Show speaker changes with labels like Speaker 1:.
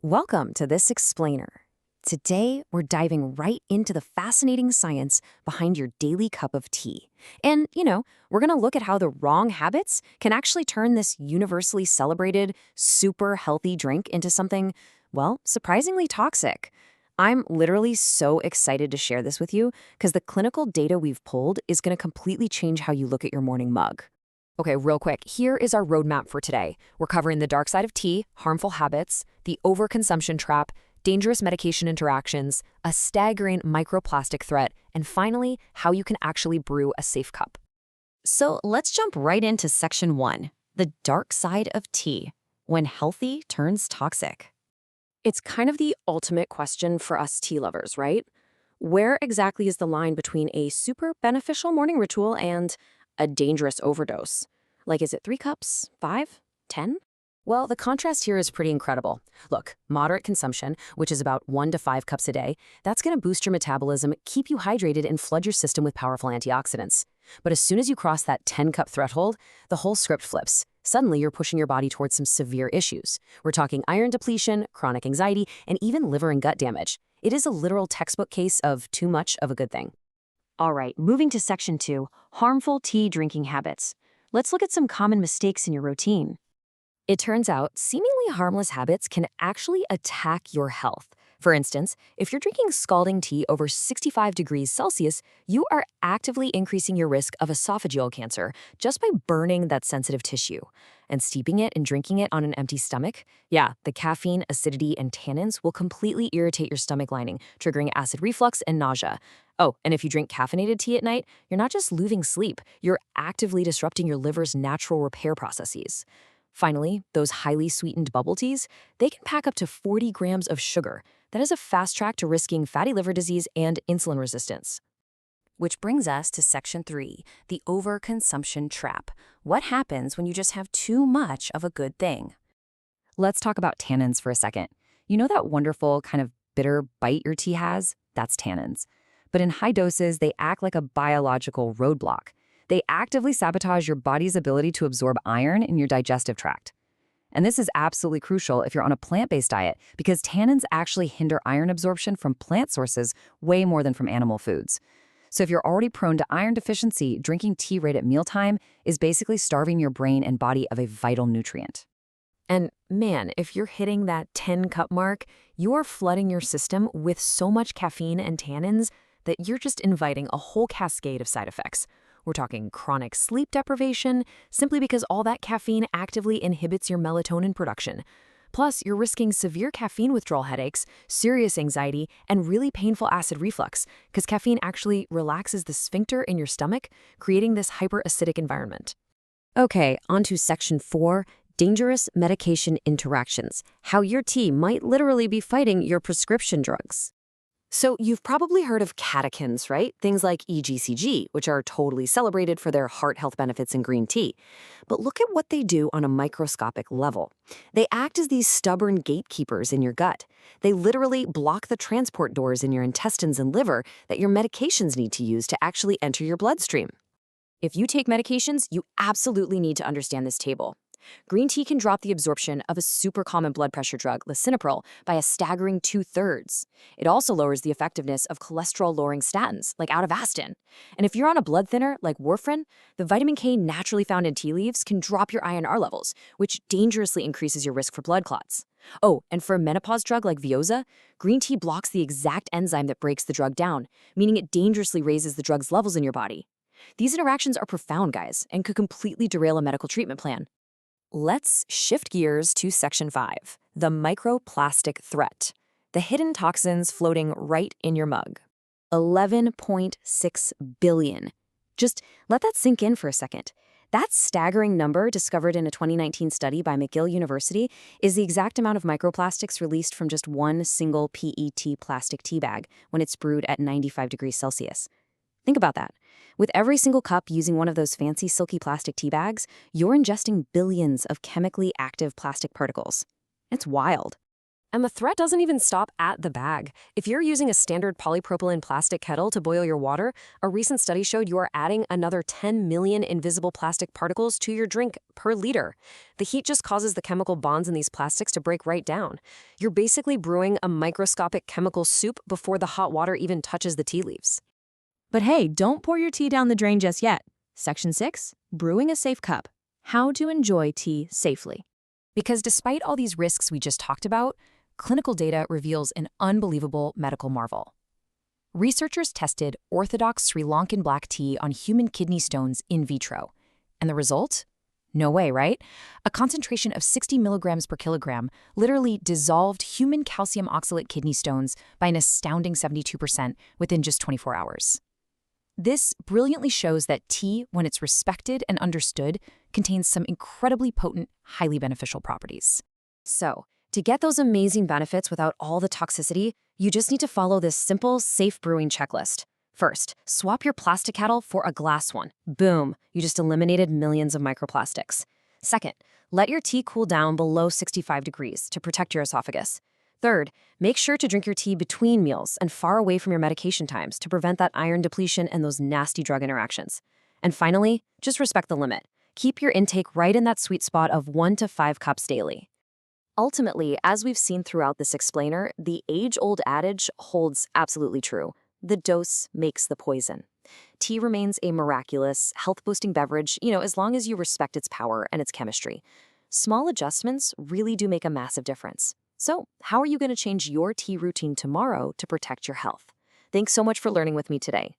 Speaker 1: Welcome to this explainer. Today, we're diving right into the fascinating science behind your daily cup of tea. And, we're going to look at how the wrong habits can actually turn this universally celebrated, super healthy drink into something, well, surprisingly toxic. I'm literally so excited to share this with you because the clinical data we've pulled is going to completely change how you look at your morning mug. Okay, real quick, here is our roadmap for today. We're covering the dark side of tea, harmful habits, the overconsumption trap, dangerous medication interactions, a staggering microplastic threat, and finally, how you can actually brew a safe cup. So let's jump right into section 1, the dark side of tea, when healthy turns toxic. It's kind of the ultimate question for us tea lovers, right? Where exactly is the line between a super beneficial morning ritual and a dangerous overdose? Like, is it 3 cups, 5, 10? Well, the contrast here is pretty incredible. Look, moderate consumption, which is about 1 to 5 cups a day, that's going to boost your metabolism, keep you hydrated, and flood your system with powerful antioxidants. But as soon as you cross that 10-cup threshold, the whole script flips. Suddenly, you're pushing your body towards some severe issues. We're talking iron depletion, chronic anxiety, and even liver and gut damage. It is a literal textbook case of too much of a good thing. All right, moving to section 2, harmful tea drinking habits. Let's look at some common mistakes in your routine. It turns out seemingly harmless habits can actually attack your health. For instance, if you're drinking scalding tea over 65 degrees Celsius, you are actively increasing your risk of esophageal cancer just by burning that sensitive tissue. And steeping it and drinking it on an empty stomach, the caffeine, acidity, and tannins will completely irritate your stomach lining, triggering acid reflux and nausea. Oh, and if you drink caffeinated tea at night, you're not just losing sleep, you're actively disrupting your liver's natural repair processes. Finally, those highly sweetened bubble teas, they can pack up to 40 grams of sugar. That is a fast track to risking fatty liver disease and insulin resistance. Which brings us to section 3, the overconsumption trap. What happens when you just have too much of a good thing? Let's talk about tannins for a second. You know that wonderful kind of bitter bite your tea has? That's tannins. But in high doses, they act like a biological roadblock. They actively sabotage your body's ability to absorb iron in your digestive tract. And this is absolutely crucial if you're on a plant-based diet because tannins actually hinder iron absorption from plant sources way more than from animal foods. So if you're already prone to iron deficiency, drinking tea right at mealtime is basically starving your brain and body of a vital nutrient. And man, if you're hitting that 10-cup mark, you are flooding your system with so much caffeine and tannins that you're just inviting a whole cascade of side effects. We're talking chronic sleep deprivation, simply because all that caffeine actively inhibits your melatonin production. Plus, you're risking severe caffeine withdrawal headaches, serious anxiety, and really painful acid reflux, because caffeine actually relaxes the sphincter in your stomach, creating this hyperacidic environment. Okay, on to section 4, dangerous medication interactions, how your tea might literally be fighting your prescription drugs. So you've probably heard of catechins, right? Things like EGCG, which are totally celebrated for their heart health benefits in green tea. But look at what they do on a microscopic level. They act as these stubborn gatekeepers in your gut. They literally block the transport doors in your intestines and liver that your medications need to use to actually enter your bloodstream. If you take medications, you absolutely need to understand this table. Green tea can drop the absorption of a super common blood pressure drug, lisinopril, by a staggering 2/3. It also lowers the effectiveness of cholesterol-lowering statins, like Avastin. And if you're on a blood thinner, like warfarin, the vitamin K naturally found in tea leaves can drop your INR levels, which dangerously increases your risk for blood clots. Oh, and for a menopause drug like Veoza, green tea blocks the exact enzyme that breaks the drug down, meaning it dangerously raises the drug's levels in your body. These interactions are profound, guys, and could completely derail a medical treatment plan. Let's shift gears to section 5, the microplastic threat, the hidden toxins floating right in your mug. 11.6 billion. Just let that sink in for a second. That staggering number, discovered in a 2019 study by McGill University, is the exact amount of microplastics released from just one single PET plastic tea bag when it's brewed at 95 degrees Celsius. Think about that. With every single cup using one of those fancy silky plastic tea bags, you're ingesting billions of chemically active plastic particles. It's wild. And the threat doesn't even stop at the bag. If you're using a standard polypropylene plastic kettle to boil your water, a recent study showed you are adding another 10 million invisible plastic particles to your drink per liter. The heat just causes the chemical bonds in these plastics to break right down. You're basically brewing a microscopic chemical soup before the hot water even touches the tea leaves.
Speaker 2: But hey, don't pour your tea down the drain just yet. Section 6, Brewing a Safe Cup. How to enjoy tea safely.
Speaker 1: Because despite all these risks we just talked about, clinical data reveals an unbelievable medical marvel. Researchers tested orthodox Sri Lankan black tea on human kidney stones in vitro. And the result? No way, right? A concentration of 60 milligrams per kilogram literally dissolved human calcium oxalate kidney stones by an astounding 72% within just 24 hours. This brilliantly shows that tea, when it's respected and understood, contains some incredibly potent, highly beneficial properties. So, to get those amazing benefits without all the toxicity, you just need to follow this simple, safe brewing checklist. First, swap your plastic kettle for a glass one. Boom, you just eliminated millions of microplastics. Second, let your tea cool down below 65 degrees to protect your esophagus. Third, make sure to drink your tea between meals and far away from your medication times to prevent that iron depletion and those nasty drug interactions. And finally, just respect the limit. Keep your intake right in that sweet spot of 1 to 5 cups daily. Ultimately, as we've seen throughout this explainer, the age-old adage holds absolutely true. The dose makes the poison. Tea remains a miraculous, health-boosting beverage, as long as you respect its power and its chemistry. Small adjustments really do make a massive difference. So, how are you going to change your tea routine tomorrow to protect your health? Thanks so much for learning with me today.